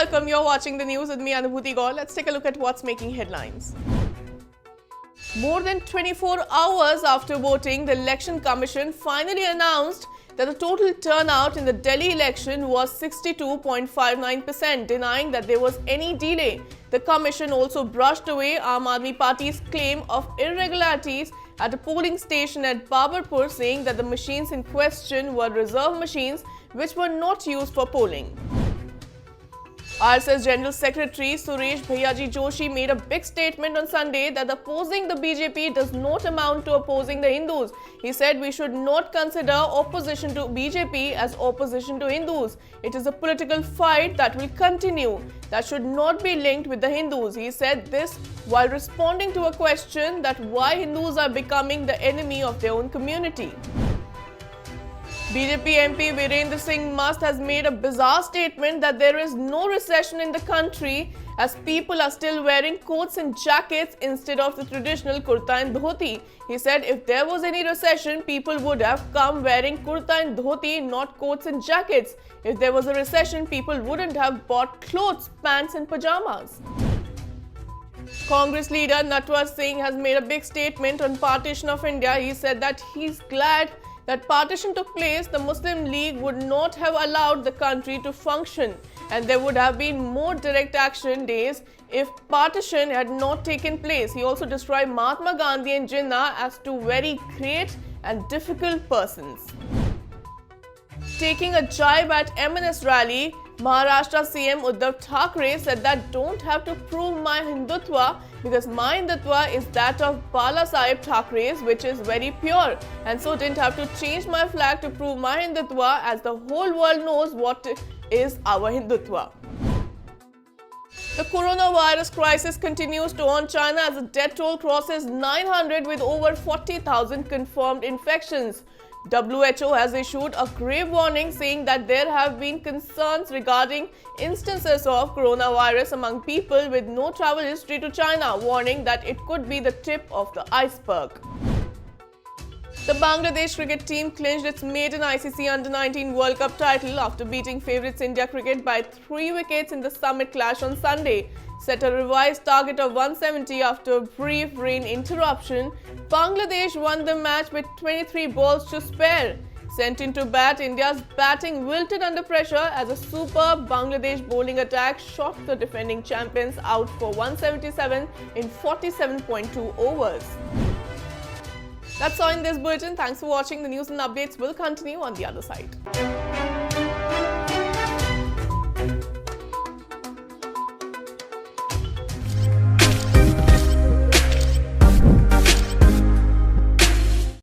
welcome. You're watching the news with me, Anubhuti Gaul. Let's take a look at what's making headlines. More than 24 hours after voting, the Election Commission finally announced that the total turnout in the Delhi election was 62.59%, denying that there was any delay. The commission also brushed away Aam Aadmi Party's claim of irregularities at a polling station at Babarpur, saying that the machines in question were reserve machines which were not used for polling. RSS General Secretary Suresh Bhaiyaji Joshi made a big statement on Sunday that opposing the BJP does not amount to opposing the Hindus. He said we should not consider opposition to BJP as opposition to Hindus. It is a political fight that will continue, that should not be linked with the Hindus. He said this while responding to a question that why Hindus are becoming the enemy of their own community. BJP MP Virendra Singh Mast has made a bizarre statement that there is no recession in the country as people are still wearing coats and jackets instead of the traditional kurta and dhoti. He said if there was any recession, people would have come wearing kurta and dhoti, not coats and jackets. If there was a recession, people wouldn't have bought clothes, pants and pajamas. Congress leader Natwar Singh has made a big statement on partition of India. He said that he's glad that partition took place. The Muslim League would not have allowed the country to function, and there would have been more direct action days if partition had not taken place. He also described Mahatma Gandhi and Jinnah as two very great and difficult persons. Taking a jibe at MNS rally, Maharashtra CM Uddhav Thackeray said that don't have to prove my Hindutva because my Hindutva is that of Bala Saheb Thackre's, which is very pure, and so didn't have to change my flag to prove my Hindutva as the whole world knows what is our Hindutva. The coronavirus crisis continues to haunt China as the death toll crosses 900 with over 40,000 confirmed infections. WHO has issued a grave warning saying that there have been concerns regarding instances of coronavirus among people with no travel history to China, warning that it could be the tip of the iceberg. The Bangladesh cricket team clinched its maiden ICC Under-19 World Cup title after beating favourites India cricket by 3 wickets in the summit clash on Sunday. Set a revised target of 170 after a brief rain interruption, Bangladesh won the match with 23 balls to spare. Sent into bat, India's batting wilted under pressure as a superb Bangladesh bowling attack shot the defending champions out for 177 in 47.2 overs. That's all in this bulletin. Thanks for watching. The news and updates will continue on the other side.